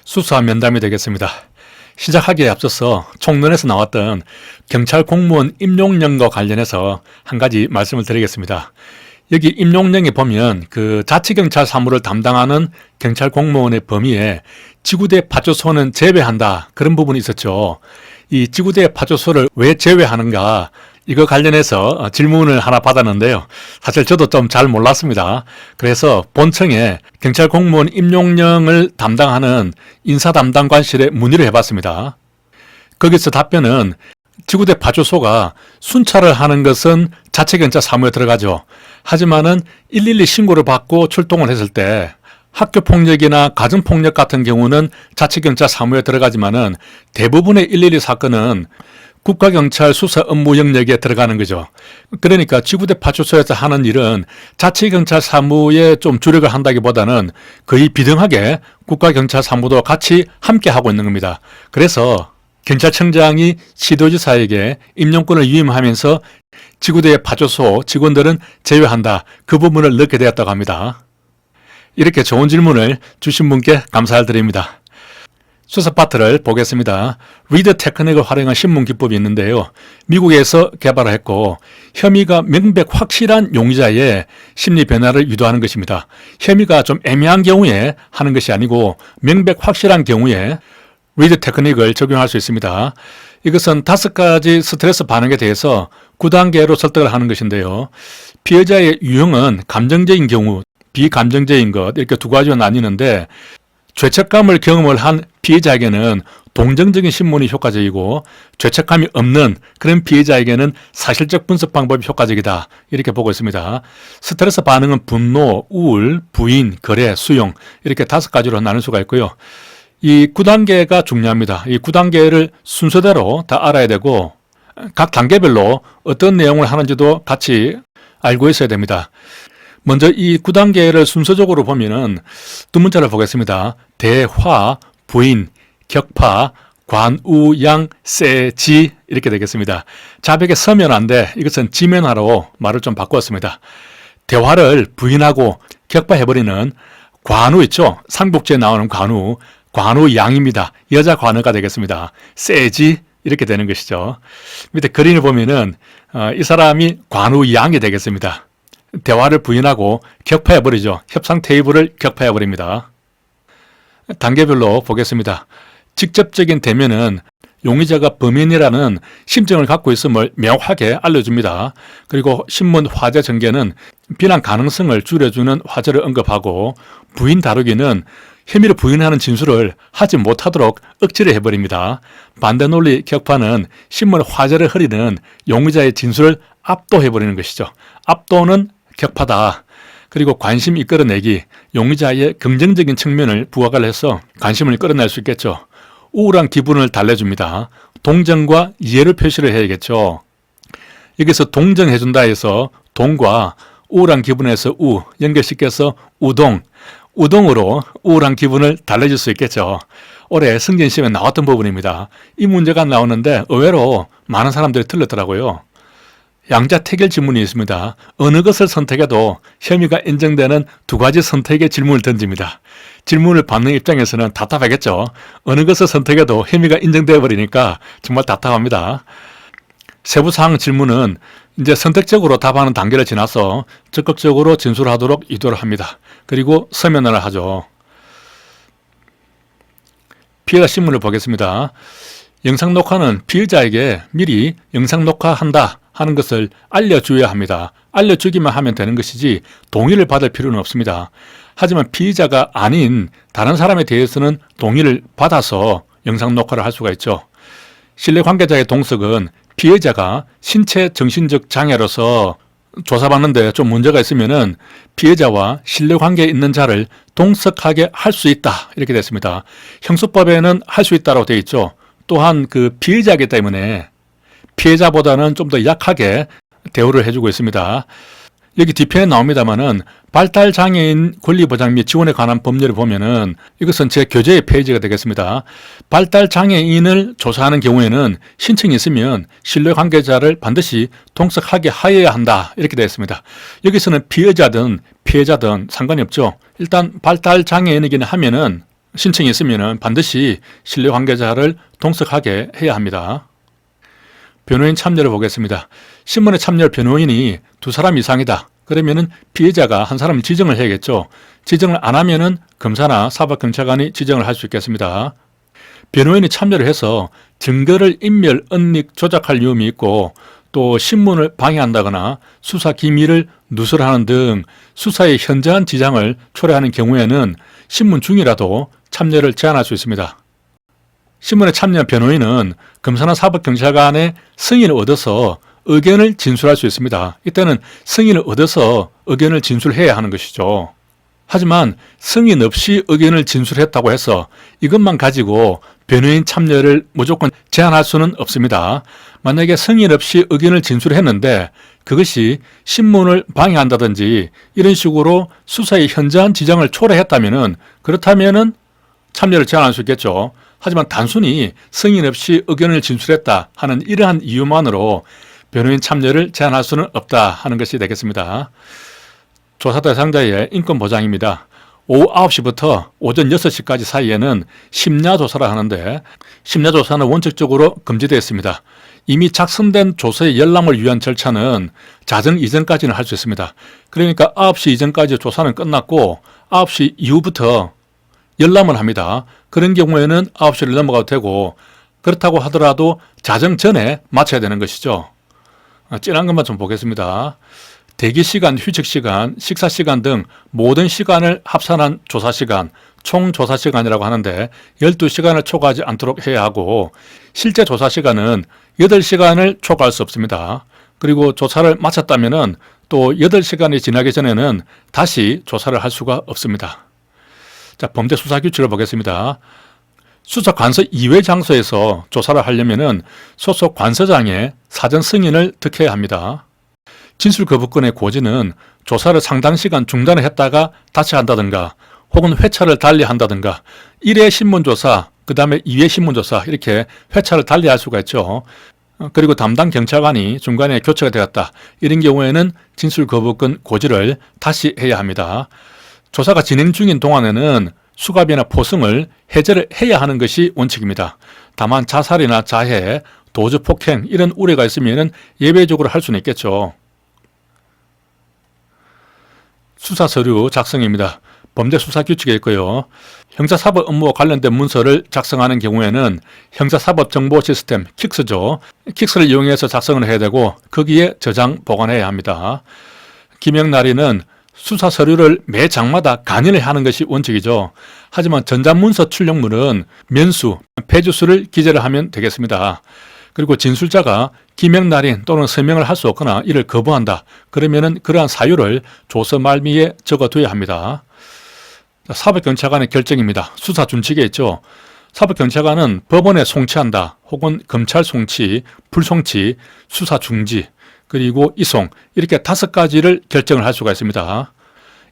수사 면담이 되겠습니다. 시작하기에 앞서서 총론에서 나왔던 경찰 공무원 임용령과 관련해서 한 가지 말씀을 드리겠습니다. 여기 임용령에 보면 그 자치경찰 사무를 담당하는 경찰 공무원의 범위에 지구대 파출소는 제외한다, 그런 부분이 있었죠. 이 지구대 파출소를 왜 제외하는가, 이거 관련해서 질문을 하나 받았는데요. 사실 저도 좀 잘 몰랐습니다. 그래서 본청에 경찰 공무원 임용령을 담당하는 인사담당관실에 문의를 해봤습니다. 거기서 답변은 지구대 파출소가 순찰을 하는 것은 자치경찰 사무에 들어가죠. 하지만은 112 신고를 받고 출동을 했을 때 학교폭력이나 가정폭력 같은 경우는 자치경찰 사무에 들어가지만은 대부분의 112 사건은 국가경찰 수사 업무 영역에 들어가는 거죠. 그러니까 지구대 파출소에서 하는 일은 자치경찰 사무에 좀 주력을 한다기보다는 거의 비등하게 국가경찰 사무도 같이 함께 하고 있는 겁니다. 그래서 경찰청장이 시도지사에게 임용권을 위임하면서 지구대 파출소 직원들은 제외한다, 그 부분을 넣게 되었다고 합니다. 이렇게 좋은 질문을 주신 분께 감사를 드립니다. 수사 파트를 보겠습니다. 리더 테크닉을 활용한 신문 기법이 있는데요. 미국에서 개발을 했고 혐의가 명백 확실한 용의자의 심리 변화를 유도하는 것입니다. 혐의가 좀 애매한 경우에 하는 것이 아니고 명백 확실한 경우에 리더 테크닉을 적용할 수 있습니다. 이것은 5가지 스트레스 반응에 대해서 9단계로 설득을 하는 것인데요. 피해자의 유형은 감정적인 경우, 비감정적인 것, 이렇게 2가지로 나뉘는데 죄책감을 경험을 한 피해자에게는 동정적인 신문이 효과적이고 죄책감이 없는 그런 피해자에게는 사실적 분석 방법이 효과적이다, 이렇게 보고 있습니다. 스트레스 반응은 분노, 우울, 부인, 거래, 수용, 이렇게 5가지로 나눌 수가 있고요. 이 9단계가 중요합니다. 이 9단계를 순서대로 다 알아야 되고 각 단계별로 어떤 내용을 하는지도 같이 알고 있어야 됩니다. 먼저 이 9단계를 순서적으로 보면은 2문자를 보겠습니다. 대화, 부인, 격파, 관우양, 세지, 이렇게 되겠습니다. 자백에 서면 안 돼, 이것은 지면화로 말을 좀 바꾸었습니다. 대화를 부인하고 격파해버리는 관우 있죠? 삼국지에 나오는 관우, 관우양입니다. 여자 관우가 되겠습니다. 세지, 이렇게 되는 것이죠. 밑에 그림을 보면은 이 사람이 관우양이 되겠습니다. 대화를 부인하고 격파해버리죠. 협상 테이블을 격파해버립니다. 단계별로 보겠습니다. 직접적인 대면은 용의자가 범인이라는 심정을 갖고 있음을 명확하게 알려줍니다. 그리고 신문 화제 전개는 비난 가능성을 줄여주는 화제를 언급하고, 부인 다루기는 혐의를 부인하는 진술을 하지 못하도록 억지를 해버립니다. 반대 논리 격파는 신문 화제를 흐리는 용의자의 진술을 압도해버리는 것이죠. 압도는 격파다. 그리고 관심 이끌어내기, 용의자의 긍정적인 측면을 부각을 해서 관심을 끌어낼 수 있겠죠. 우울한 기분을 달래줍니다. 동정과 이해를 표시를 해야겠죠. 여기서 동정해준다 해서 동과 우울한 기분에서 연결시켜서 우동으로 우울한 기분을 달래줄 수 있겠죠. 올해 승진시험에 나왔던 부분입니다. 이 문제가 나오는데 의외로 많은 사람들이 틀렸더라고요. 양자택일 질문이 있습니다. 어느 것을 선택해도 혐의가 인정되는 2가지 선택의 질문을 던집니다. 질문을 받는 입장에서는 답답하겠죠. 어느 것을 선택해도 혐의가 인정되어 버리니까 정말 답답합니다. 세부사항 질문은 이제 선택적으로 답하는 단계를 지나서 적극적으로 진술하도록 유도를 합니다. 그리고 서면을 하죠. 피해자 신문을 보겠습니다. 영상 녹화는 피해자에게 미리 영상 녹화한다 하는 것을 알려줘야 합니다. 알려주기만 하면 되는 것이지 동의를 받을 필요는 없습니다. 하지만 피의자가 아닌 다른 사람에 대해서는 동의를 받아서 영상 녹화를 할 수가 있죠. 신뢰 관계자의 동석은 피해자가 신체 정신적 장애로서 조사받는데 좀 문제가 있으면은 피해자와 신뢰 관계에 있는 자를 동석하게 할 수 있다, 이렇게 됐습니다. 형소법에는 할 수 있다고 되어 있죠. 또한 그 피해자이기 때문에 피해자보다는 좀 더 약하게 대우를 해주고 있습니다. 여기 뒤편에 나옵니다만은 발달장애인 권리보장 및 지원에 관한 법률을 보면은 이것은 제 교재의 페이지가 되겠습니다. 발달장애인을 조사하는 경우에는 신청이 있으면 신뢰 관계자를 반드시 동석하게 하여야 한다, 이렇게 되어 있습니다. 여기서는 피해자든 피해자든 상관이 없죠. 일단 발달장애인이긴 하면은 신청이 있으면 반드시 신뢰 관계자를 동석하게 해야 합니다. 변호인 참여를 보겠습니다. 신문에 참여할 변호인이 2사람 이상이다. 그러면은 피해자가 한 사람을 지정을 해야겠죠. 지정을 안 하면은 검사나 사법경찰관이 지정을 할 수 있겠습니다. 변호인이 참여를 해서 증거를 인멸, 은닉, 조작할 위험이 있고 또 신문을 방해한다거나 수사 기밀을 누설하는 등 수사의 현저한 지장을 초래하는 경우에는 신문 중이라도 참여를 제한할 수 있습니다. 신문에 참여한 변호인은 검사나 사법경찰관의 승인을 얻어서 의견을 진술할 수 있습니다. 이때는 승인을 얻어서 의견을 진술해야 하는 것이죠. 하지만 승인 없이 의견을 진술했다고 해서 이것만 가지고 변호인 참여를 무조건 제한할 수는 없습니다. 만약에 승인 없이 의견을 진술했는데 그것이 신문을 방해한다든지 이런 식으로 수사의 현저한 지장을 초래했다면은 그렇다면은 참여를 제한할 수 있겠죠. 하지만 단순히 승인 없이 의견을 진술했다 하는 이러한 이유만으로 변호인 참여를 제한할 수는 없다 하는 것이 되겠습니다. 조사 대상자의 인권 보장입니다. 오후 9시부터 오전 6시까지 사이에는 심야조사를 하는데 심야조사는 원칙적으로 금지되어 있습니다. 이미 작성된 조서의 열람을 위한 절차는 자정 이전까지는 할 수 있습니다. 그러니까 9시 이전까지 조사는 끝났고 9시 이후부터 열람을 합니다. 그런 경우에는 9시를 넘어가도 되고 그렇다고 하더라도 자정 전에 마쳐야 되는 것이죠. 찐한 것만 좀 보겠습니다. 대기시간, 휴식시간, 식사시간 등 모든 시간을 합산한 조사시간, 총조사시간이라고 하는데 12시간을 초과하지 않도록 해야 하고 실제 조사시간은 8시간을 초과할 수 없습니다. 그리고 조사를 마쳤다면 또 8시간이 지나기 전에는 다시 조사를 할 수가 없습니다. 자, 범죄 수사 규칙을 보겠습니다. 수사 관서 이외 장소에서 조사를 하려면 소속 관서장의 사전 승인을 득해야 합니다. 진술 거부권의 고지는 조사를 상당 시간 중단을 했다가 다시 한다든가 혹은 회차를 달리 한다든가 1회 신문조사, 그 다음에 2회 신문조사 이렇게 회차를 달리 할 수가 있죠. 그리고 담당 경찰관이 중간에 교체가 되었다. 이런 경우에는 진술 거부권 고지를 다시 해야 합니다. 조사가 진행 중인 동안에는 수갑이나 포승을 해제를 해야 하는 것이 원칙입니다. 다만 자살이나 자해, 도주 폭행 이런 우려가 있으면 예외적으로 할 수는 있겠죠. 수사서류 작성입니다. 범죄 수사 규칙에 있고요. 형사사법 업무와 관련된 문서를 작성하는 경우에는 형사사법 정보 시스템 킥스죠. 킥스를 이용해서 작성을 해야 되고 거기에 저장 보관해야 합니다. 김영란이는 수사 서류를 매 장마다 간연히 하는 것이 원칙이죠. 하지만 전자문서 출력물은 면수, 페이지수를 기재를 하면 되겠습니다. 그리고 진술자가 기명날인 또는 서명을 할 수 없거나 이를 거부한다. 그러면은 그러한 사유를 조서 말미에 적어둬야 합니다. 사법경찰관의 결정입니다. 수사 준칙에 있죠. 사법경찰관은 법원에 송치한다. 혹은 검찰 송치, 불송치, 수사 중지, 그리고 이송 이렇게 5가지를 결정을 할 수가 있습니다.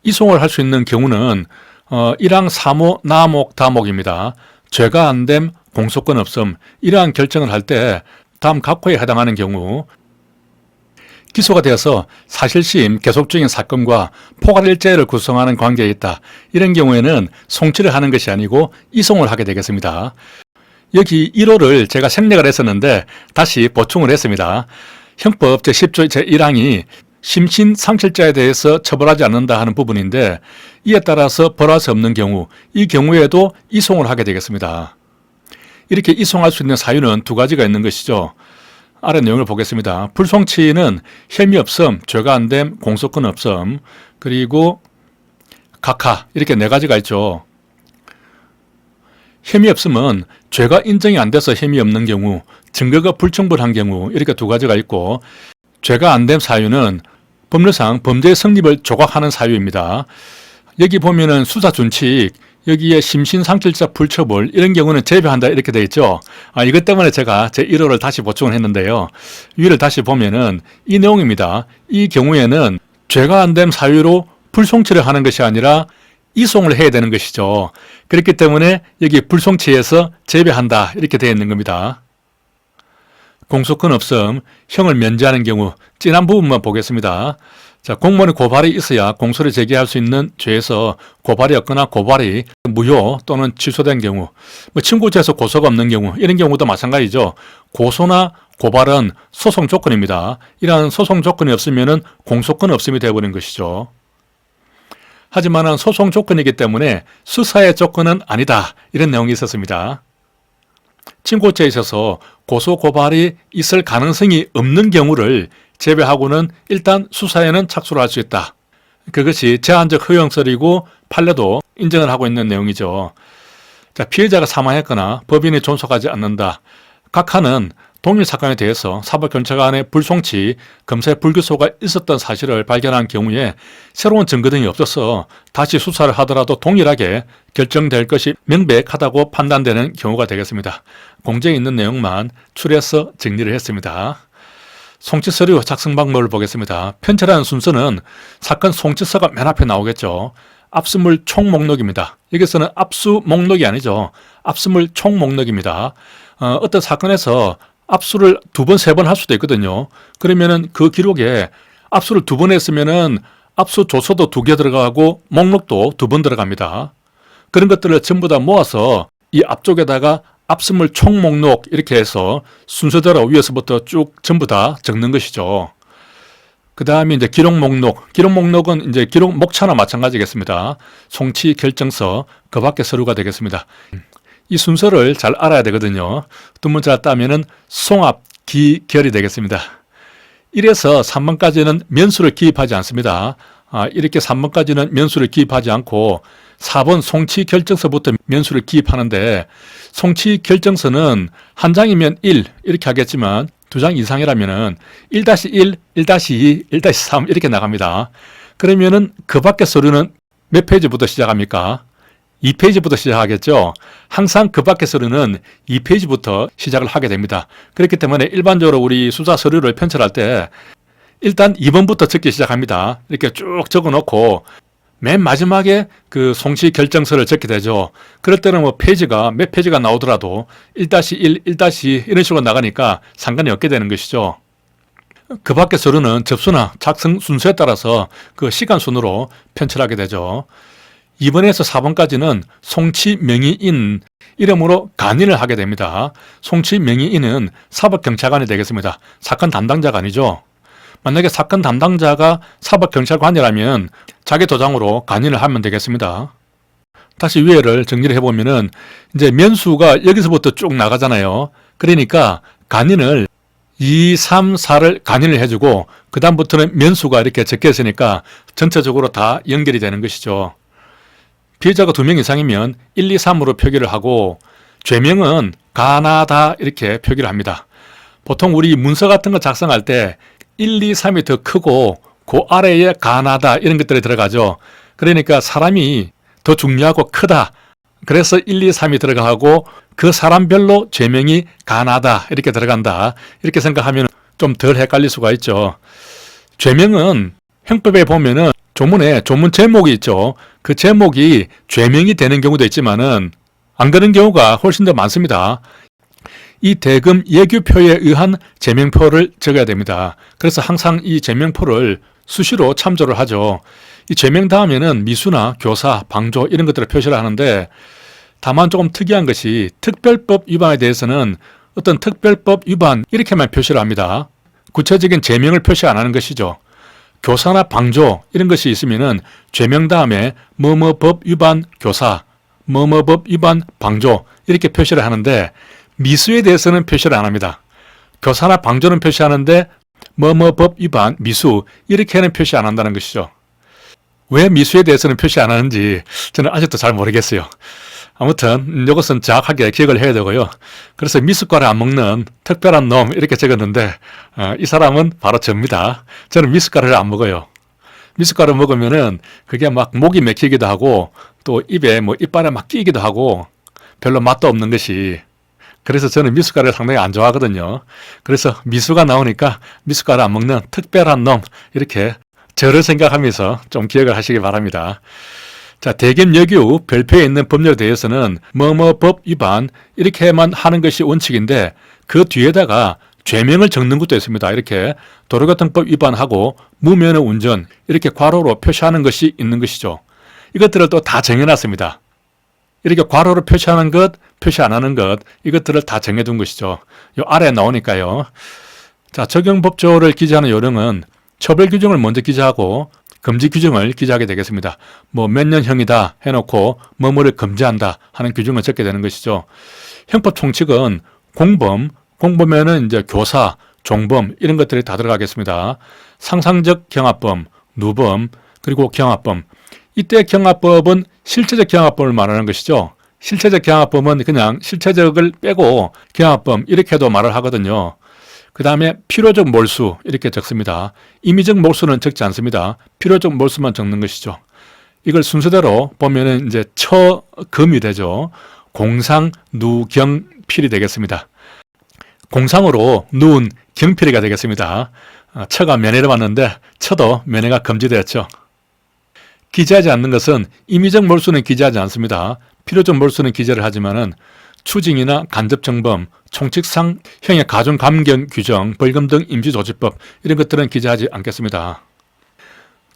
이송을 할 수 있는 경우는 1항 3호 나목 다목입니다. 죄가 안 됨, 공소권 없음 이러한 결정을 할 때 다음 각호에 해당하는 경우 기소가 되어서 사실심 계속적인 사건과 포괄일죄를 구성하는 관계에 있다. 이런 경우에는 송치를 하는 것이 아니고 이송을 하게 되겠습니다. 여기 1호를 제가 생략을 했었는데 다시 보충을 했습니다. 형법 제10조 제1항이 심신상실자에 대해서 처벌하지 않는다 하는 부분인데 이에 따라서 벌할 수 없는 경우 이 경우에도 이송을 하게 되겠습니다. 이렇게 이송할 수 있는 사유는 2가지가 있는 것이죠. 아래 내용을 보겠습니다. 불송치는 혐의 없음, 죄가 안 됨, 공소권 없음, 그리고 각하 이렇게 4가지가 있죠. 혐의 없음은 죄가 인정이 안 돼서 혐의 없는 경우, 증거가 불충분한 경우 이렇게 2가지가 있고 죄가 안 됨 사유는 법률상 범죄의 성립을 조각하는 사유입니다. 여기 보면은 수사 준칙 여기에 심신상실자 불처벌 이런 경우는 제외한다 이렇게 되어 있죠. 이것 때문에 제가 제 1호를 다시 보충을 했는데요. 위를 다시 보면은 이 내용입니다. 이 경우에는 죄가 안 됨 사유로 불송치를 하는 것이 아니라 이송을 해야 되는 것이죠. 그렇기 때문에 여기 불송치에서 제외한다 이렇게 되어 있는 겁니다. 공소권 없음, 형을 면제하는 경우 진한 부분만 보겠습니다. 자, 공무원의 고발이 있어야 공소를 제기할 수 있는 죄에서 고발이 없거나 고발이 무효 또는 취소된 경우, 친고죄에서 고소가 없는 경우, 이런 경우도 마찬가지죠. 고소나 고발은 소송 조건입니다. 이러한 소송 조건이 없으면 공소권 없음이 되어버린 것이죠. 하지만 소송 조건이기 때문에 수사의 조건은 아니다. 이런 내용이 있었습니다. 친고죄에 있어서 고소 고발이 있을 가능성이 없는 경우를 제외하고는 일단 수사에는 착수를 할 수 있다. 그것이 제한적 허용설이고 판례도 인정을 하고 있는 내용이죠. 자, 피해자가 사망했거나 법인이 존속하지 않는다. 각하는 동일 사건에 대해서 사법경찰관의 불송치, 검사의 불기소가 있었던 사실을 발견한 경우에 새로운 증거 등이 없어서 다시 수사를 하더라도 동일하게 결정될 것이 명백하다고 판단되는 경우가 되겠습니다. 공제에 있는 내용만 추려서 정리를 했습니다. 송치서류 작성 방법을 보겠습니다. 편찬하는 순서는 사건 송치서가 맨 앞에 나오겠죠. 압수물 총 목록입니다. 여기서는 압수 목록이 아니죠. 압수물 총 목록입니다. 어떤 사건에서 압수를 2번, 3번 할 수도 있거든요. 그러면은 그 기록에 압수를 2번 했으면은 압수 조서도 2개 들어가고 목록도 2번 들어갑니다. 그런 것들을 전부 다 모아서 이 앞쪽에다가 압수물 총 목록 이렇게 해서 순서대로 위에서부터 쭉 전부 다 적는 것이죠. 그 다음에 이제 기록 목록. 기록 목록은 이제 기록 목차나 마찬가지겠습니다. 송치 결정서, 그 밖에 서류가 되겠습니다. 이 순서를 잘 알아야 되거든요. 두 문자를 따면은 송압, 기, 결이 되겠습니다. 1에서 3번까지는 면수를 기입하지 않습니다. 이렇게 3번까지는 면수를 기입하지 않고 4번 송치 결정서부터 면수를 기입하는데, 송치 결정서는 한 장이면 1 이렇게 하겠지만 2장 이상이라면은 1-1, 1-2, 1-3 이렇게 나갑니다. 그러면은 그 밖에 서류는 몇 페이지부터 시작합니까? 2페이지부터 시작하겠죠. 항상 그 밖의 서류는 2페이지부터 시작을 하게 됩니다. 그렇기 때문에 일반적으로 우리 수사 서류를 편찬할 때 일단 2번부터 적기 시작합니다. 이렇게 쭉 적어놓고 맨 마지막에 그 송치 결정서를 적게 되죠. 그럴 때는 뭐 페이지가 몇 페이지가 나오더라도 1-1, 1-2 이런 식으로 나가니까 상관이 없게 되는 것이죠. 그 밖의 서류는 접수나 작성 순서에 따라서 그 시간 순으로 편철하게 되죠. 2번에서 4번까지는 송치 명의인 이름으로 간인을 하게 됩니다. 송치 명의인은 사법경찰관이 되겠습니다. 사건 담당자가 아니죠. 만약에 사건 담당자가 사법경찰관이라면 자기 도장으로 간인을 하면 되겠습니다. 다시 위에를 정리를 해보면은 이제 면수가 여기서부터 쭉 나가잖아요. 그러니까 간인을 2, 3, 4를 간인을 해주고 그 다음부터는 면수가 이렇게 적혀 있으니까 전체적으로 다 연결이 되는 것이죠. 피해자가 2명 이상이면 1, 2, 3으로 표기를 하고 죄명은 가나다 이렇게 표기를 합니다. 보통 우리 문서 같은 거 작성할 때 1, 2, 3이 더 크고 그 아래에 가나다 이런 것들이 들어가죠. 그러니까 사람이 더 중요하고 크다. 그래서 1, 2, 3이 들어가고 그 사람별로 죄명이 가나다 이렇게 들어간다. 이렇게 생각하면 좀 덜 헷갈릴 수가 있죠. 죄명은 형법에 보면은 조문에 조문 제목이 있죠. 그 제목이 죄명이 되는 경우도 있지만은 안 그런 경우가 훨씬 더 많습니다. 이 대금 예규표에 의한 제명표를 적어야 됩니다. 그래서 항상 이 제명표를 수시로 참조를 하죠. 이 제명 다음에는 미수나 교사, 방조 이런 것들을 표시를 하는데 다만 조금 특이한 것이 특별법 위반에 대해서는 어떤 특별법 위반 이렇게만 표시를 합니다. 구체적인 제명을 표시 안 하는 것이죠. 교사나 방조 이런 것이 있으면은 죄명 다음에 뭐뭐법 위반 교사, 뭐뭐법 위반 방조 이렇게 표시를 하는데 미수에 대해서는 표시를 안 합니다. 교사나 방조는 표시하는데 뭐뭐법 위반 미수 이렇게는 표시 안 한다는 것이죠. 왜 미수에 대해서는 표시 안 하는지 저는 아직도 잘 모르겠어요. 아무튼 이것은 정확하게 기억을 해야 되고요. 그래서 미숫가루 안 먹는 특별한 놈 이렇게 적었는데 이 사람은 바로 접니다. 저는 미숫가루를 안 먹어요. 미숫가루 먹으면은 그게 막 목이 맥히기도 하고 또 입에 뭐 이빨에 막 끼기도 하고 별로 맛도 없는 것이, 그래서 저는 미숫가루를 상당히 안 좋아하거든요. 그래서 미수가 나오니까 미숫가루 안 먹는 특별한 놈 이렇게 저를 생각하면서 좀 기억을 하시기 바랍니다. 자, 대검여규 별표에 있는 법률에 대해서는 뭐뭐 법 위반 이렇게만 하는 것이 원칙인데 그 뒤에다가 죄명을 적는 것도 있습니다. 이렇게 도로교통법 위반하고 무면허 운전 이렇게 괄호로 표시하는 것이 있는 것이죠. 이것들을 또 다 정해놨습니다. 이렇게 괄호로 표시하는 것, 표시 안 하는 것 이것들을 다 정해둔 것이죠. 요 아래에 나오니까요. 자, 적용법조를 기재하는 요령은 처벌 규정을 먼저 기재하고 금지 규정을 기재하게 되겠습니다. 뭐 몇 년형이다 해놓고 뭐뭐를 금지한다 하는 규정을 적게 되는 것이죠. 형법 총칙은 공범, 공범에는 이제 교사, 종범 이런 것들이 다 들어가겠습니다. 상상적 경합범, 누범, 그리고 경합범. 이때 경합법은 실체적 경합범을 말하는 것이죠. 실체적 경합범은 그냥 실체적을 빼고 경합범 이렇게도 말을 하거든요. 그 다음에 필요적 몰수 이렇게 적습니다. 임의적 몰수는 적지 않습니다. 필요적 몰수만 적는 것이죠. 이걸 순서대로 보면은 이제 처금이 되죠. 공상, 누, 경, 필이 되겠습니다. 공상으로 누운 경필이가 되겠습니다. 처가 면회를 왔는데 처도 면회가 금지되었죠. 기재하지 않는 것은 임의적 몰수는 기재하지 않습니다. 필요적 몰수는 기재를 하지만은 추징이나 간접정범, 총칙상 형의 가중감경 규정, 벌금 등 임시조치법 이런 것들은 기재하지 않겠습니다.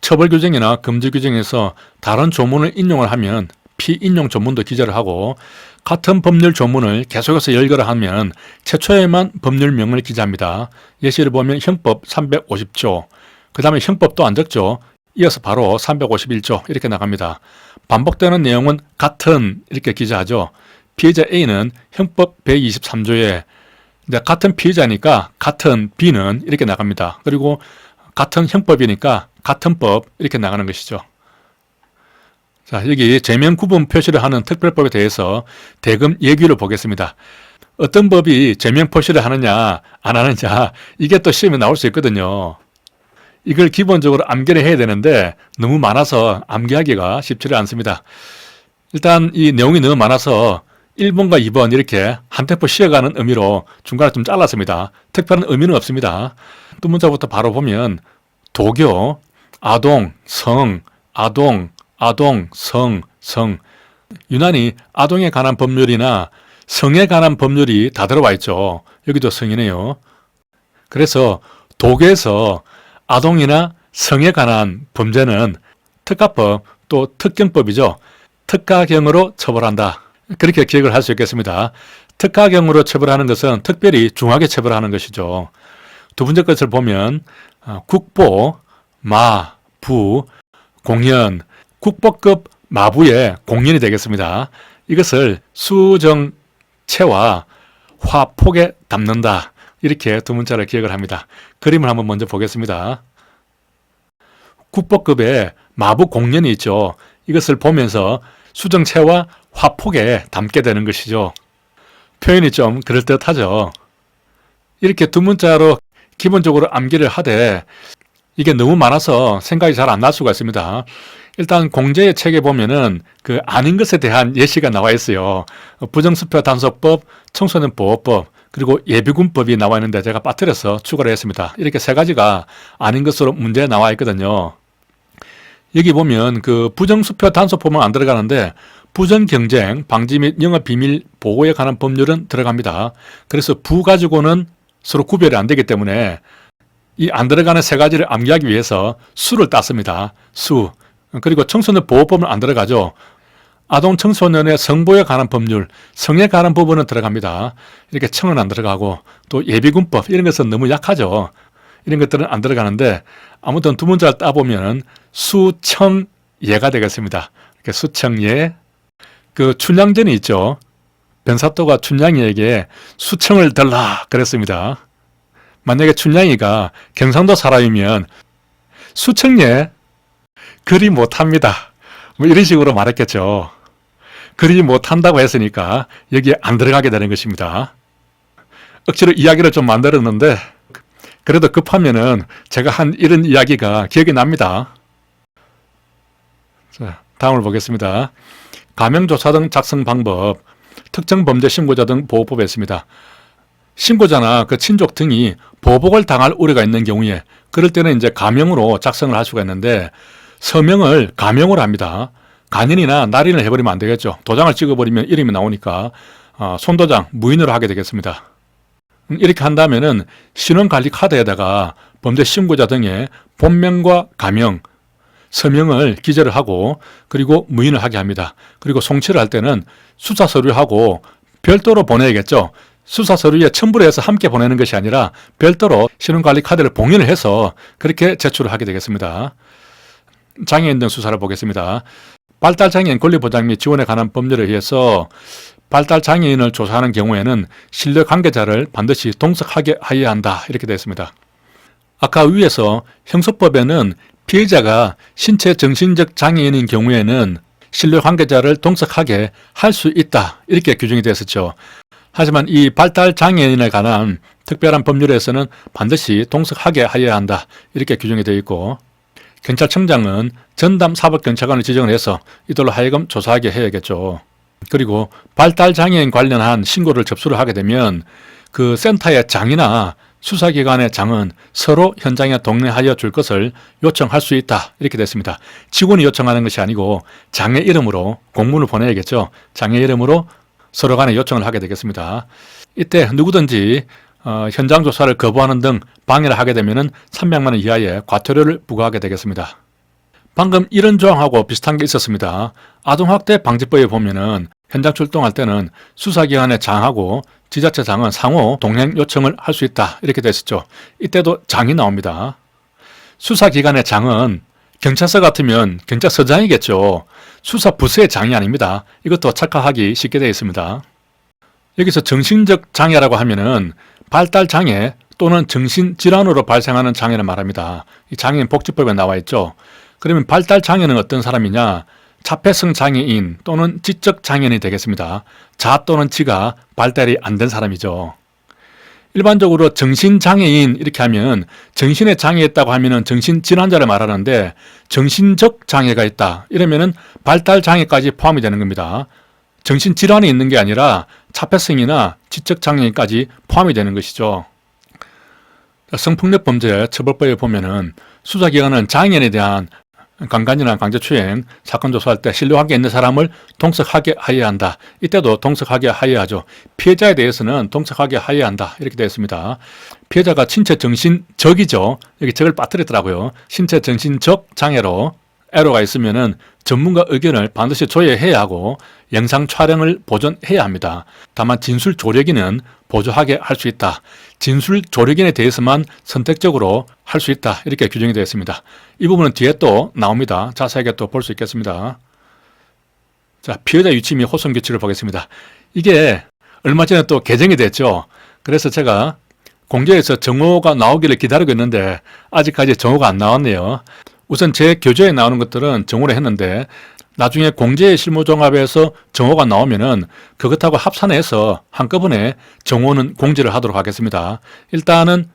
처벌규정이나 금지규정에서 다른 조문을 인용을 하면 피인용 조문도 기재를 하고 같은 법률 조문을 계속해서 열거를 하면 최초에만 법률명을 기재합니다. 예시를 보면 형법 350조, 그 다음에 형법도 안 적죠. 이어서 바로 351조 이렇게 나갑니다. 반복되는 내용은 같은 이렇게 기재하죠. 피해자 A는 형법 123조에 이제 같은 피해자니까 같은 B는 이렇게 나갑니다. 그리고 같은 형법이니까 같은 법 이렇게 나가는 것이죠. 자, 여기 죄명 구분 표시를 하는 특별법에 대해서 대금 예규를 보겠습니다. 어떤 법이 죄명 표시를 하느냐 안 하느냐 이게 또 시험에 나올 수 있거든요. 이걸 기본적으로 암기를 해야 되는데 너무 많아서 암기하기가 쉽지를 않습니다. 일단 이 내용이 너무 많아서 1번과 2번 이렇게 한 템포 쉬어가는 의미로 중간에 좀 잘랐습니다. 특별한 의미는 없습니다. 두 문자부터 바로 보면 도교, 아동, 성, 아동, 아동, 성, 성. 유난히 아동에 관한 법률이나 성에 관한 법률이 다 들어와 있죠. 여기도 성이네요. 그래서 도교에서 아동이나 성에 관한 범죄는 특가법 또 특경법이죠. 특가경으로 처벌한다. 그렇게 기억을 할 수 있겠습니다. 특가경으로 처벌하는 것은 특별히 중하게 처벌하는 것이죠. 두 번째 것을 보면 국보, 마, 부, 공연, 국보급 마부의 공연이 되겠습니다. 이것을 수정체와 화폭에 담는다. 이렇게 두 문자를 기억을 합니다. 그림을 한번 먼저 보겠습니다. 국보급의 마부 공연이 있죠. 이것을 보면서 수정체와 화폭에 담게 되는 것이죠. 표현이 좀 그럴듯하죠. 이렇게 두 문자로 기본적으로 암기를 하되 이게 너무 많아서 생각이 잘 안 날 수가 있습니다. 일단 공제의 책에 보면은 그 아닌 것에 대한 예시가 나와 있어요. 부정수표 단속법, 청소년 보호법, 그리고 예비군법이 나와 있는데 제가 빠뜨려서 추가를 했습니다. 이렇게 세 가지가 아닌 것으로 문제에 나와 있거든요. 여기 보면 그 부정수표 단속법은 안 들어가는데 부정경쟁, 방지 및 영업비밀 보호에 관한 법률은 들어갑니다. 그래서 부 가지고는 서로 구별이 안 되기 때문에 이 안 들어가는 세 가지를 암기하기 위해서 수를 땄습니다. 수. 그리고 청소년 보호법은 안 들어가죠. 아동 청소년의 성보에 관한 법률, 성에 관한 부분은 들어갑니다. 이렇게 청은 안 들어가고 또 예비군법 이런 것은 너무 약하죠. 이런 것들은 안 들어가는데 아무튼 두 문자를 따보면 수청예가 되겠습니다. 이렇게 수청예. 그 춘향전이 있죠. 변사또가 춘향이에게 수청을 달라 그랬습니다. 만약에 춘향이가 경상도 사람이면 수청예 그리 못합니다. 뭐 이런 식으로 말했겠죠. 그리 못한다고 했으니까 여기에 안 들어가게 되는 것입니다. 억지로 이야기를 좀 만들었는데 그래도 급하면은 제가 한 이런 이야기가 기억이 납니다. 자, 다음을 보겠습니다. 가명조사 등 작성 방법, 특정 범죄 신고자 등 보호법에 있습니다. 신고자나 그 친족 등이 보복을 당할 우려가 있는 경우에 그럴 때는 이제 가명으로 작성을 할 수가 있는데 서명을 가명으로 합니다. 간인이나 날인을 해버리면 안 되겠죠. 도장을 찍어버리면 이름이 나오니까 손도장 무인으로 하게 되겠습니다. 이렇게 한다면은 신원관리 카드에다가 범죄 신고자 등의 본명과 가명, 서명을 기재를 하고 그리고 무인을 하게 합니다. 그리고 송치를 할 때는 수사 서류하고 별도로 보내야겠죠. 수사 서류에 첨부를 해서 함께 보내는 것이 아니라 별도로 신원관리 카드를 봉인을 해서 그렇게 제출을 하게 되겠습니다. 장애인 등 수사를 보겠습니다. 발달장애인 권리보장 및 지원에 관한 법률에 의해서 발달장애인을 조사하는 경우에는 신뢰 관계자를 반드시 동석하게 하여야 한다. 이렇게 되어 있습니다. 아까 위에서 형소법에는 피해자가 신체 정신적 장애인인 경우에는 신뢰 관계자를 동석하게 할 수 있다. 이렇게 규정이 되어 있었죠. 하지만 이 발달장애인에 관한 특별한 법률에서는 반드시 동석하게 하여야 한다. 이렇게 규정이 되어 있고 경찰청장은 전담 사법경찰관을 지정을 해서 이들로 하여금 조사하게 해야겠죠. 그리고 발달장애인 관련한 신고를 접수를 하게 되면 그 센터의 장이나 수사기관의 장은 서로 현장에 동행하여 줄 것을 요청할 수 있다. 이렇게 됐습니다. 직원이 요청하는 것이 아니고 장의 이름으로 공문을 보내야겠죠. 장의 이름으로 서로 간에 요청을 하게 되겠습니다. 이때 누구든지 현장 조사를 거부하는 등 방해를 하게 되면 300만 원 이하의 과태료를 부과하게 되겠습니다. 방금 이런 조항하고 비슷한 게 있었습니다. 아동학대 방지법에 보면은 현장 출동할 때는 수사기관의 장하고 지자체장은 상호 동행 요청을 할 수 있다. 이렇게 됐었죠. 이때도 장이 나옵니다. 수사기관의 장은 경찰서 같으면 경찰서장이겠죠. 수사부서의 장이 아닙니다. 이것도 착각하기 쉽게 되어 있습니다. 여기서 정신적 장애라고 하면은 발달장애 또는 정신질환으로 발생하는 장애를 말합니다. 이 장애인 복지법에 나와 있죠. 그러면 발달장애는 어떤 사람이냐? 자폐성 장애인 또는 지적 장애인이 되겠습니다. 자 또는 지가 발달이 안 된 사람이죠. 일반적으로 정신장애인 이렇게 하면 정신에 장애 있다고 하면은 정신질환자를 말하는데 정신적 장애가 있다. 이러면은 발달장애까지 포함이 되는 겁니다. 정신질환이 있는 게 아니라 자폐성이나 지적 장애인까지 포함이 되는 것이죠. 성폭력 범죄 처벌법에 보면은 수사기관은 장애인에 대한 강간이나 강제추행 사건 조사할 때 신뢰관계 있는 사람을 동석하게 하여야 한다. 이때도 동석하게 하여야 하죠. 피해자에 대해서는 동석하게 하여야 한다. 이렇게 되어 있습니다. 피해자가 신체 정신적이죠. 여기 적을 빠뜨렸더라고요. 신체 정신적 장애로 애로가 있으면은 전문가 의견을 반드시 조회해야 하고 영상 촬영을 보존해야 합니다. 다만 진술 조력인은 보조하게 할 수 있다. 진술 조력인에 대해서만 선택적으로 할 수 있다. 이렇게 규정이 되어 있습니다. 이 부분은 뒤에 또 나옵니다. 자세하게 또 볼 수 있겠습니다. 자, 피해자 유치 및 호송 규칙을 보겠습니다. 이게 얼마 전에 또 개정이 됐죠. 그래서 제가 공제에서 정오가 나오기를 기다리고 있는데 아직까지 정오가 안 나왔네요. 우선 제 교재에 나오는 것들은 정오를 했는데 나중에 공제 실무종합에서 정오가 나오면은 그것하고 합산해서 한꺼번에 정오는 공지를 하도록 하겠습니다. 일단은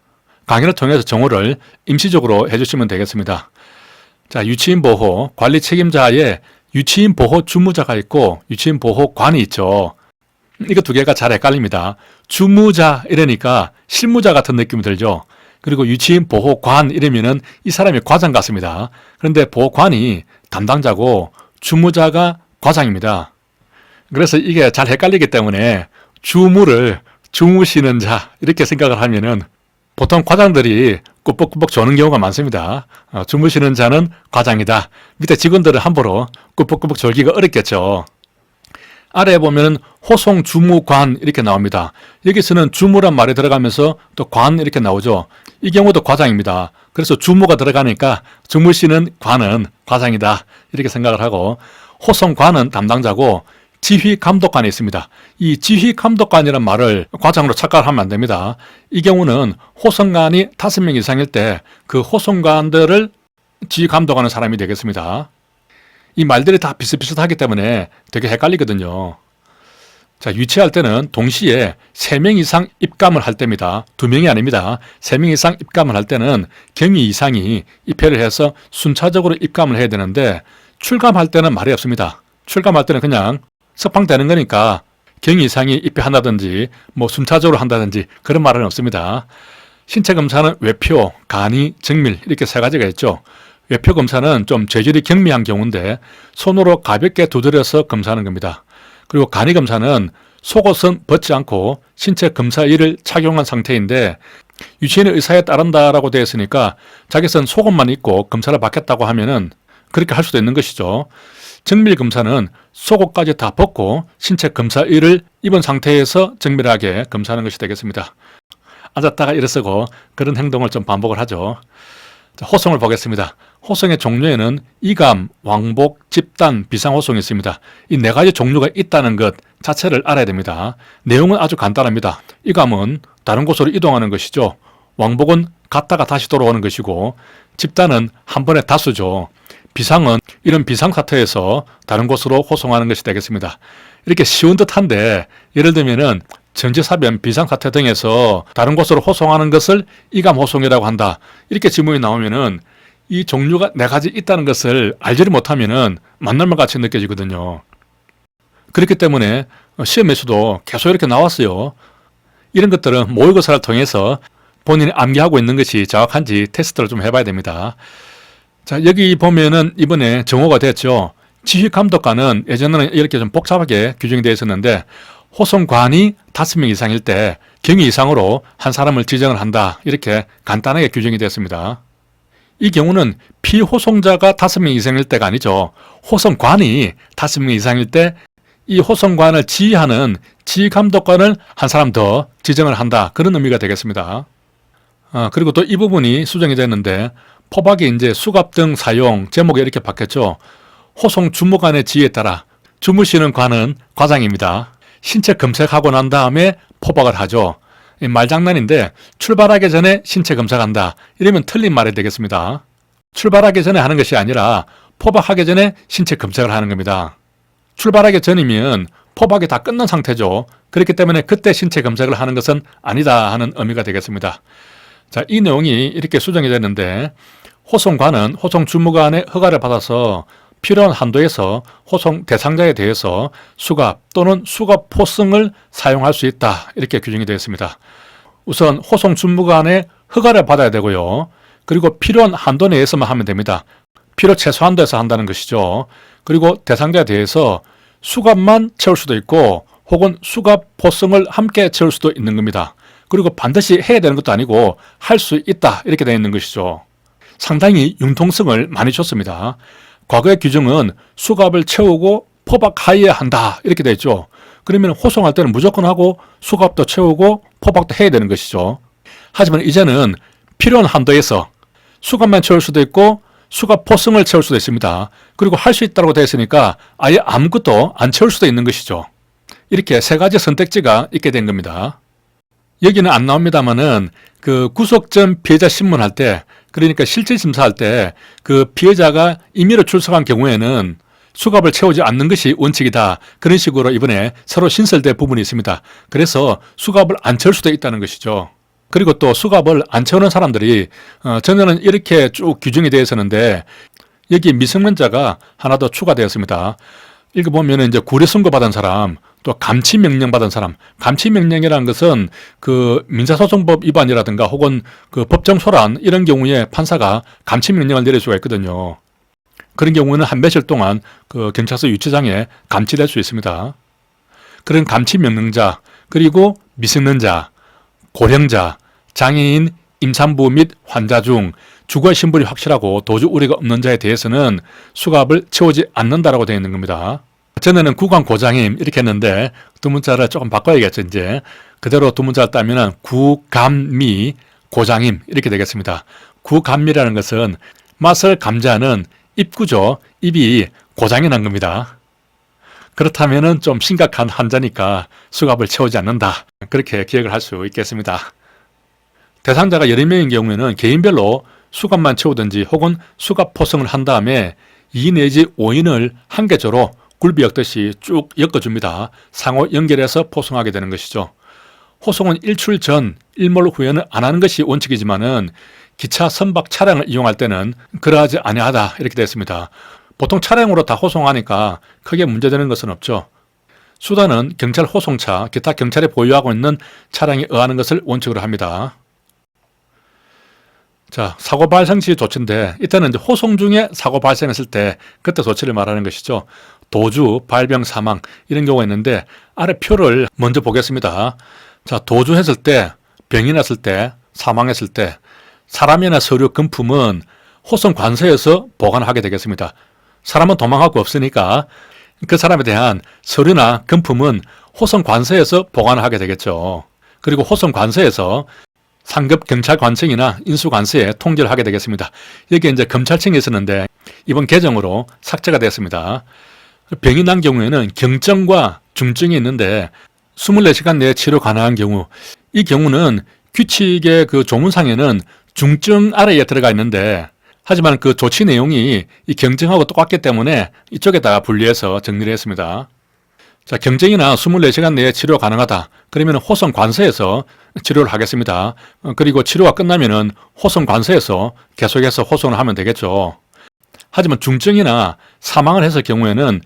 강의를 통해서 정오를 임시적으로 해주시면 되겠습니다. 자, 유치인 보호 관리 책임자에 유치인 보호 주무자가 있고 유치인 보호관이 있죠. 이거 두 개가 잘 헷갈립니다. 주무자 이러니까 실무자 같은 느낌이 들죠. 그리고 유치인 보호관 이러면은 이 사람이 과장 같습니다. 그런데 보호관이 담당자고 주무자가 과장입니다. 그래서 이게 잘 헷갈리기 때문에 주무를 주무시는 자 이렇게 생각을 하면은 보통 과장들이 꾸벅꾸벅 조는 경우가 많습니다. 주무시는 자는 과장이다. 밑에 직원들은 함부로 꾸벅꾸벅 졸기가 어렵겠죠. 아래에 보면 호송 주무관 이렇게 나옵니다. 여기서는 주무란 말이 들어가면서 또 관 이렇게 나오죠. 이 경우도 과장입니다. 그래서 주무가 들어가니까 주무시는 관은 과장이다. 이렇게 생각을 하고 호송관은 담당자고 지휘감독관이 있습니다. 이 지휘감독관이라는 말을 과장으로 착각을 하면 안 됩니다. 이 경우는 호송관이 5명 이상일 때 그 호송관들을 지휘감독하는 사람이 되겠습니다. 이 말들이 다 비슷비슷하기 때문에 되게 헷갈리거든요. 자, 유치할 때는 동시에 3명 이상 입감을 할 때입니다. 2명이 아닙니다. 3명 이상 입감을 할 때는 경위 이상이 입회를 해서 순차적으로 입감을 해야 되는데 출감할 때는 말이 없습니다. 출감할 때는 그냥 석방되는 거니까 경위 이상이 입회한다든지 뭐 순차적으로 한다든지 그런 말은 없습니다. 신체 검사는 외표, 간이, 정밀 이렇게 3가지가 있죠. 외표 검사는 좀 재질이 경미한 경우인데 손으로 가볍게 두드려서 검사하는 겁니다. 그리고 간이 검사는 속옷은 벗지 않고 신체 검사의를 착용한 상태인데 유치인의 의사에 따른다라고 되어 있으니까 자기선 속옷만 입고 검사를 받겠다고 하면은 그렇게 할 수도 있는 것이죠. 정밀 검사는 속옷까지 다 벗고 신체 검사의를 입은 상태에서 정밀하게 검사하는 것이 되겠습니다. 앉았다가 일어서고 그런 행동을 좀 반복을 하죠. 자, 호송을 보겠습니다. 호송의 종류에는 이감, 왕복, 집단, 비상호송이 있습니다. 이 네 가지 종류가 있다는 것 자체를 알아야 됩니다. 내용은 아주 간단합니다. 이감은 다른 곳으로 이동하는 것이죠. 왕복은 갔다가 다시 돌아오는 것이고, 집단은 한 번에 다수죠. 비상은 이런 비상사태에서 다른 곳으로 호송하는 것이 되겠습니다. 이렇게 쉬운 듯한데 예를 들면은 전지사변, 비상사태 등에서 다른 곳으로 호송하는 것을 이감호송이라고 한다. 이렇게 지문이 나오면은 이 종류가 네 가지 있다는 것을 알지를 못하면은 만날만 같이 느껴지거든요. 그렇기 때문에 시험에서도 계속 이렇게 나왔어요. 이런 것들은 모의고사를 통해서 본인이 암기하고 있는 것이 정확한지 테스트를 좀 해봐야 됩니다. 자, 여기 보면은 이번에 정오가 됐죠. 지휘감독관은 예전에는 이렇게 좀 복잡하게 규정이 되어 있었는데 호송관이 5명 이상일 때 경위 이상으로 한 사람을 지정을 한다. 이렇게 간단하게 규정이 되었습니다. 이 경우는 피호송자가 5명 이상일 때가 아니죠. 호송관이 5명 이상일 때 이 호송관을 지휘하는 지휘감독관을 한 사람 더 지정을 한다. 그런 의미가 되겠습니다. 그리고 또 이 부분이 수정이 됐는데 포박이 이제 수갑 등 사용 제목에 이렇게 바뀌었죠. 호송 주무관의 지휘에 따라 주무시는 관은 과장입니다. 신체 검색하고 난 다음에 포박을 하죠. 말장난인데 출발하기 전에 신체 검색한다. 이러면 틀린 말이 되겠습니다. 출발하기 전에 하는 것이 아니라 포박하기 전에 신체 검색을 하는 겁니다. 출발하기 전이면 포박이 다 끝난 상태죠. 그렇기 때문에 그때 신체 검색을 하는 것은 아니다 하는 의미가 되겠습니다. 자, 이 내용이 이렇게 수정이 됐는데 호송관은 호송 주무관의 허가를 받아서 필요한 한도에서 호송 대상자에 대해서 수갑 또는 수갑 포승을 사용할 수 있다. 이렇게 규정이 되어 있습니다. 우선 호송 주무관의 허가를 받아야 되고요. 그리고 필요한 한도 내에서만 하면 됩니다. 필요 최소 한도에서 한다는 것이죠. 그리고 대상자에 대해서 수갑만 채울 수도 있고 혹은 수갑 포승을 함께 채울 수도 있는 겁니다. 그리고 반드시 해야 되는 것도 아니고 할 수 있다. 이렇게 되어 있는 것이죠. 상당히 융통성을 많이 줬습니다. 과거의 규정은 수갑을 채우고 포박하여야 한다. 이렇게 되어 있죠. 그러면 호송할 때는 무조건 하고 수갑도 채우고 포박도 해야 되는 것이죠. 하지만 이제는 필요한 한도에서 수갑만 채울 수도 있고 수갑 포승을 채울 수도 있습니다. 그리고 할 수 있다고 되어 있으니까 아예 아무것도 안 채울 수도 있는 것이죠. 이렇게 세 가지 선택지가 있게 된 겁니다. 여기는 안 나옵니다만은 그 구속 전 피해자 신문할 때, 그러니까 실질 심사할 때 그 피해자가 임의로 출석한 경우에는 수갑을 채우지 않는 것이 원칙이다. 그런 식으로 이번에 새로 신설된 부분이 있습니다. 그래서 수갑을 안 채울 수도 있다는 것이죠. 그리고 또 수갑을 안 채우는 사람들이 전에는 이렇게 쭉 규정이 되어 있었는데 여기 미성년자가 하나 더 추가되었습니다. 읽어보면 이제 구례 선고 받은 사람, 또 감치 명령 받은 사람. 감치 명령이라는 것은 그 민사소송법 위반이라든가 혹은 그 법정 소란 이런 경우에 판사가 감치 명령을 내릴 수가 있거든요. 그런 경우는 한 며칠 동안 그 경찰서 유치장에 감치될 수 있습니다. 그런 감치 명령자, 그리고 미성년자, 고령자, 장애인, 임산부 및 환자 중 주거 신분이 확실하고 도주 우려가 없는 자에 대해서는 수갑을 채우지 않는다라고 되어 있는 겁니다. 전에는 구간 고장임 이렇게 했는데 두 문자를 조금 바꿔야겠죠. 이제 그대로 두 문자를 따면은 구감미 고장임 이렇게 되겠습니다. 구감미라는 것은 맛을 감지하는 입구죠. 입이 고장이 난 겁니다. 그렇다면은 좀 심각한 환자니까 수갑을 채우지 않는다. 그렇게 기억을 할 수 있겠습니다. 대상자가 여러 명인 경우에는 개인별로 수갑만 채우든지 혹은 수갑 포승을 한 다음에 2 내지 5인을 한 계조로 굴비 엮듯이 쭉 엮어줍니다. 상호 연결해서 포송하게 되는 것이죠. 호송은 일출 전, 일몰 후에는 안 하는 것이 원칙이지만은 기차 선박 차량을 이용할 때는 그러하지 아니하다 이렇게 되어 있습니다. 보통 차량으로 다 호송하니까 크게 문제되는 것은 없죠. 수단은 경찰 호송차, 기타 경찰이 보유하고 있는 차량에 의하는 것을 원칙으로 합니다. 자, 사고 발생 시 조치인데 이때는 이제 호송 중에 사고 발생했을 때 그때 조치를 말하는 것이죠. 도주, 발병, 사망 이런 경우가 있는데 아래 표를 먼저 보겠습니다. 자, 도주했을 때, 병이 났을 때, 사망했을 때 사람이나 서류, 금품은 호송 관서에서 보관하게 되겠습니다. 사람은 도망하고 없으니까 그 사람에 대한 서류나 금품은 호송 관서에서 보관하게 되겠죠. 그리고 호송 관서에서 상급 경찰 관청이나 인수 관서에 통지를 하게 되겠습니다. 여기에 이제 검찰청이 있었는데 이번 개정으로 삭제가 됐습니다. 병이 난 경우에는 경증과 중증이 있는데 24시간 내에 치료 가능한 경우, 이 경우는 규칙의 그 조문상에는 중증 아래에 들어가 있는데 하지만 그 조치 내용이 이 경증하고 똑같기 때문에 이쪽에다가 분리해서 정리를 했습니다. 자, 경증이나 24시간 내에 치료 가능하다. 그러면 호송 관서에서 치료를 하겠습니다. 그리고 치료가 끝나면은 호송 관서에서 계속해서 호송을 하면 되겠죠. 하지만 중증이나 사망을 했을 경우에는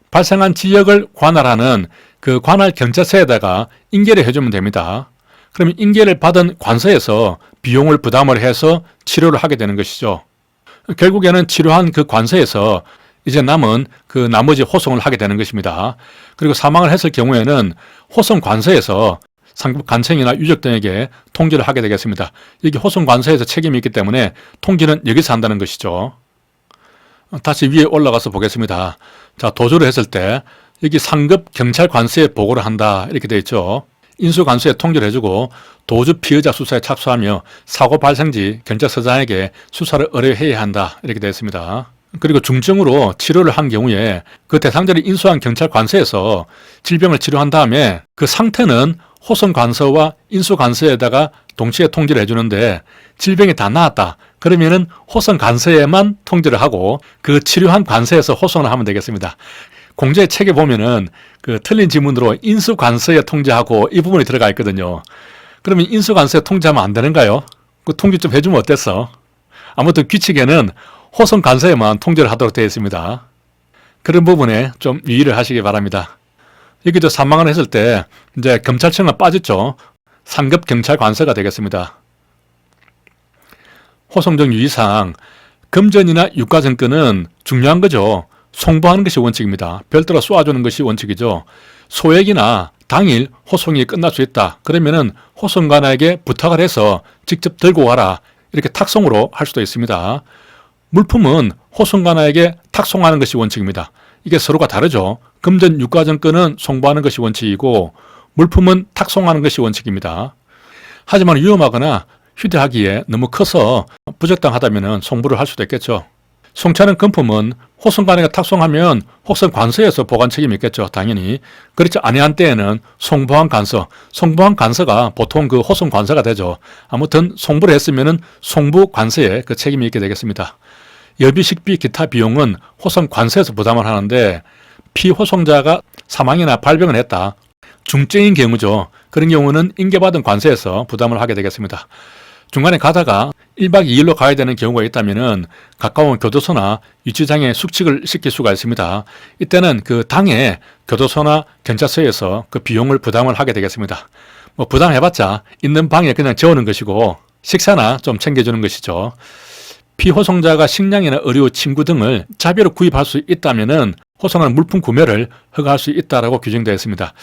발생한 지역을 관할하는 그 관할 경찰서에다가 인계를 해주면 됩니다. 그러면 인계를 받은 관서에서 비용을 부담을 해서 치료를 하게 되는 것이죠. 결국에는 치료한 그 관서에서 이제 남은 그 나머지 호송을 하게 되는 것입니다. 그리고 사망을 했을 경우에는 호송 관서에서 상급 관청이나 유적 등에게 통지를 하게 되겠습니다. 여기 호송 관서에서 책임이 있기 때문에 통지는 여기서 한다는 것이죠. 다시 위에 올라가서 보겠습니다. 자, 도주를 했을 때 여기 상급 경찰 관서에 보고를 한다 이렇게 되어 있죠. 인수 관서에 통지를 해주고 도주 피의자 수사에 착수하며 사고 발생지 경찰서장에게 수사를 의뢰해야 한다 이렇게 되어 있습니다. 그리고 중증으로 치료를 한 경우에 그 대상자를 인수한 경찰 관서에서 질병을 치료한 다음에 그 상태는 호송 관서와 인수 관서에다가 동시에 통지를 해주는데 질병이 다 나았다. 그러면은 호송 관서에만 통지를 하고 그 치료한 관서에서 호송을 하면 되겠습니다. 공제의 책에 보면은 그 틀린 지문으로 인수 관서에 통지하고 이 부분이 들어가 있거든요. 그러면 인수 관서에 통지하면 안 되는가요? 그 통지 좀 해주면 어땠어? 아무튼 규칙에는 호송 관서에만 통지를 하도록 되어 있습니다. 그런 부분에 좀 유의를 하시기 바랍니다. 여기도 사망을 했을 때 이제 검찰청은 빠졌죠. 상급 경찰 관서가 되겠습니다. 호송정 유의사항, 금전이나 유가증권은 중요한 거죠. 송부하는 것이 원칙입니다. 별도로 쏘아주는 것이 원칙이죠. 소액이나 당일 호송이 끝날 수 있다. 그러면은 호송관에게 부탁을 해서 직접 들고 와라. 이렇게 탁송으로 할 수도 있습니다. 물품은 호송관에게 탁송하는 것이 원칙입니다. 이게 서로가 다르죠. 금전 유가증권은 송부하는 것이 원칙이고 물품은 탁송하는 것이 원칙입니다. 하지만 위험하거나 휴대하기에 너무 커서 부적당하다면 송부를 할 수도 있겠죠. 송치하는 금품은 호송관에게 탁송하면 호송 관서에서 보관 책임이 있겠죠. 당연히. 그렇지 아니한 때에는 송부한 관서, 송부한 관서가 보통 그 호송 관서가 되죠. 아무튼 송부를 했으면은 송부 관서에 그 책임이 있게 되겠습니다. 여비, 식비, 기타 비용은 호송 관서에서 부담을 하는데 피호송자가 사망이나 발병을 했다. 중증인 경우죠. 그런 경우는 인계받은 관서에서 부담을 하게 되겠습니다. 중간에 가다가 1박 2일로 가야 되는 경우가 있다면 가까운 교도소나 유치장에 숙직을 시킬 수가 있습니다. 이때는 그 당에 교도소나 경찰서에서 그 비용을 부담을 하게 되겠습니다. 뭐 부담해봤자 있는 방에 그냥 재우는 것이고 식사나 좀 챙겨주는 것이죠. 피호송자가 식량이나 의료, 침구 등을 자비로 구입할 수 있다면 호송하는 물품 구매를 허가할 수 있다고 규정되어 있습니다.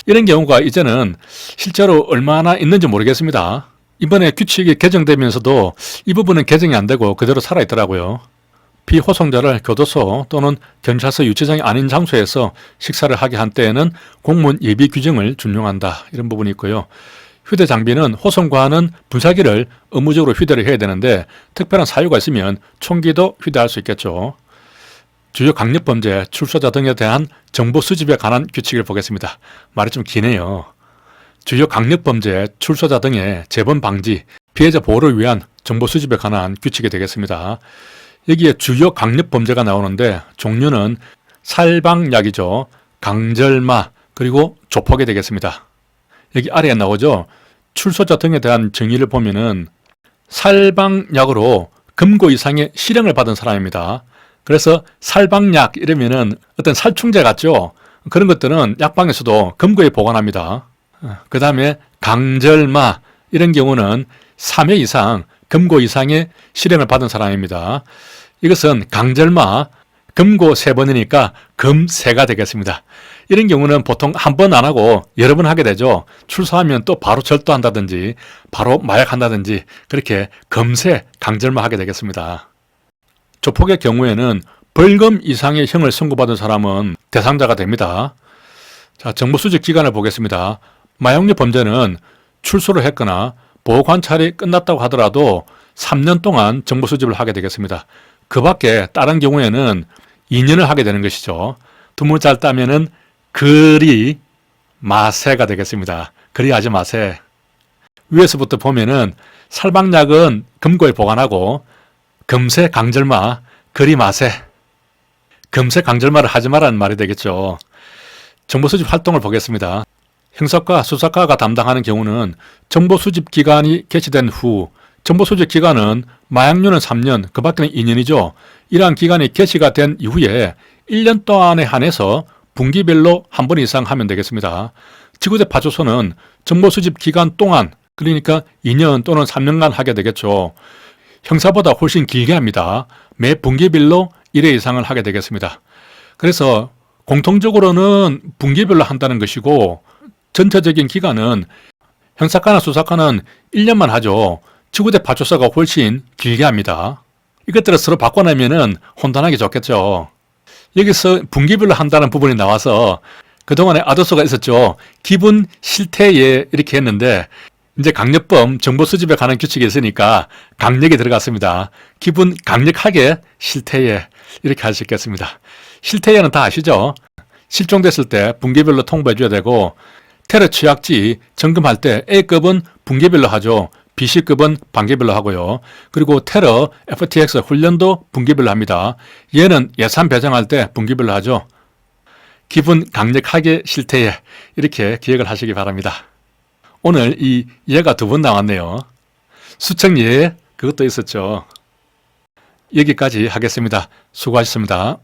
이런 경우가 이제는 실제로 얼마나 있는지 모르겠습니다. 이번에 규칙이 개정되면서도 이 부분은 개정이 안 되고 그대로 살아있더라고요. 피호송자를 교도소 또는 경찰서 유치장이 아닌 장소에서 식사를 하게 한 때에는 공무원 예비 규정을 준용한다. 이런 부분이 있고요. 휴대 장비는 호송관은 분사기를 의무적으로 휴대를 해야 되는데 특별한 사유가 있으면 총기도 휴대할 수 있겠죠. 주요 강력범죄, 출소자 등에 대한 정보 수집에 관한 규칙을 보겠습니다. 말이 좀 기네요. 주요 강력범죄, 출소자 등의 재범 방지, 피해자 보호를 위한 정보 수집에 관한 규칙이 되겠습니다. 여기에 주요 강력범죄가 나오는데 종류는 살방약이죠. 강절마 그리고 조폭이 되겠습니다. 여기 아래에 나오죠. 출소자 등에 대한 정의를 보면은 살방약으로 금고 이상의 실형을 받은 사람입니다. 그래서 살방약 이러면은 어떤 살충제 같죠. 그런 것들은 약방에서도 금고에 보관합니다. 그 다음에 강절마 이런 경우는 3회 이상 금고 이상의 실형을 받은 사람입니다. 이것은 강절마, 금고 3번이니까 금세가 되겠습니다. 이런 경우는 보통 한 번 안 하고 여러 번 하게 되죠. 출소하면 또 바로 절도한다든지 바로 마약한다든지 그렇게 금세 강절마 하게 되겠습니다. 조폭의 경우에는 벌금 이상의 형을 선고받은 사람은 대상자가 됩니다. 자, 정보수집 기간을 보겠습니다. 마약류 범죄는 출소를 했거나 보호관찰이 끝났다고 하더라도 3년 동안 정보수집을 하게 되겠습니다. 그 밖에 다른 경우에는 2년을 하게 되는 것이죠. 두 문자를 따면은 그리 마세가 되겠습니다. 그리 하지 마세. 위에서부터 보면은 살방약은 금고에 보관하고 금세 강절마, 그리 마세. 금세 강절마를 하지 말라는 말이 되겠죠. 정보수집 활동을 보겠습니다. 형사과, 수사과가 담당하는 경우는 정보수집 기간이 개시된 후 정보수집 기간은 마약류는 3년, 그 밖에는 2년이죠. 이러한 기간이 개시가 된 이후에 1년 동안에 한해서 분기별로 한 번 이상 하면 되겠습니다. 지구대 파출소는 정보수집 기간 동안 그러니까 2년 또는 3년간 하게 되겠죠. 형사보다 훨씬 길게 합니다. 매 분기별로 1회 이상을 하게 되겠습니다. 그래서 공통적으로는 분기별로 한다는 것이고 전체적인 기간은 형사과나 수사과는 1년만 하죠. 지구대 파출소가 훨씬 길게 합니다. 이것들을 서로 바꿔내면은 혼돈하기 좋겠죠. 여기서 분기별로 한다는 부분이 나와서 그동안에 아도수가 있었죠. 기분 실태에 이렇게 했는데 이제 강력범 정보 수집에 관한 규칙이 있으니까 강력이 들어갔습니다. 기분 강력하게 실태에 이렇게 할 수 있겠습니다. 실태에는 다 아시죠? 실종됐을 때 분기별로 통보해 줘야 되고 테러 취약지 점검할 때 A급은 분기별로 하죠. BC급은 반기별로 하고요. 그리고 테러 FTX 훈련도 분기별로 합니다. 얘는 예산 배정할 때 분기별로 하죠. 기분 강력하게 실태에 이렇게 기억을 하시기 바랍니다. 오늘 이 예가 2번 나왔네요. 수청 예 그것도 있었죠. 여기까지 하겠습니다. 수고하셨습니다.